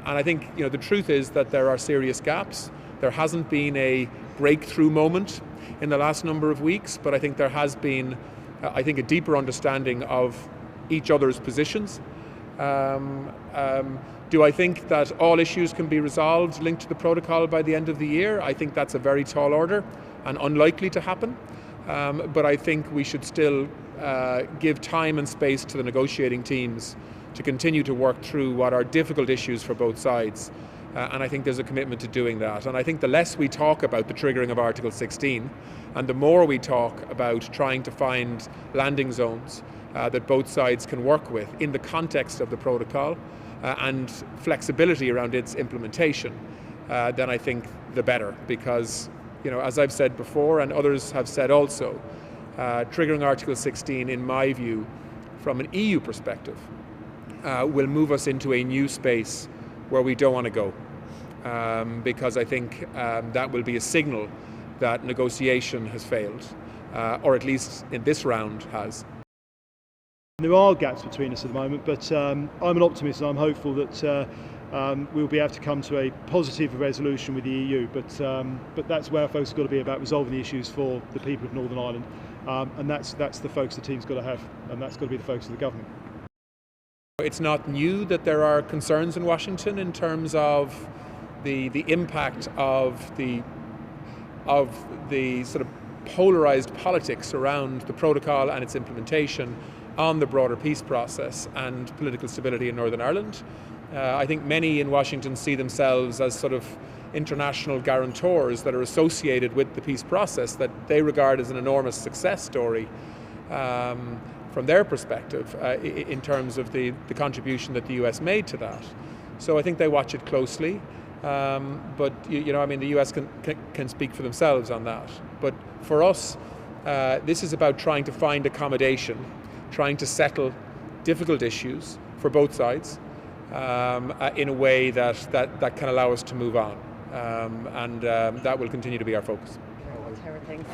And I think the truth is that there are serious gaps. There hasn't been a breakthrough moment in the last number of weeks, but I think there has been, a deeper understanding of each other's positions. Do I think that all issues can be resolved linked to the protocol by the end of the year? I think that's a very tall order and unlikely to happen. But I think we should still give time and space to the negotiating teams to continue to work through what are difficult issues for both sides. And I think there's a commitment to doing that. And I think the less we talk about the triggering of Article 16 and the more we talk about trying to find landing zones that both sides can work with in the context of the protocol and flexibility around its implementation, then I think the better. Because, as I've said before and others have said also, triggering Article 16, in my view, from an EU perspective, will move us into a new space where we don't want to go. Because I think that will be a signal that negotiation has failed, or at least in this round has. There are gaps between us at the moment, but I'm an optimist and I'm hopeful that we'll be able to come to a positive resolution with the EU. But that's where our focus has got to be, about resolving the issues for the people of Northern Ireland, and that's the focus the team's got to have, and that's got to be the focus of the government. It's not new that there are concerns in Washington in terms of the impact of the sort of polarized politics around the protocol and its implementation on the broader peace process and political stability in Northern Ireland. I think many in Washington see themselves as sort of international guarantors that are associated with the peace process that they regard as an enormous success story from their perspective in terms of the contribution that the US made to that. So I think they watch it closely, but the US can speak for themselves on that. But for us, this is about trying to find accommodation, trying to settle difficult issues for both sides in a way that can allow us to move on. And that will continue to be our focus. Thanks.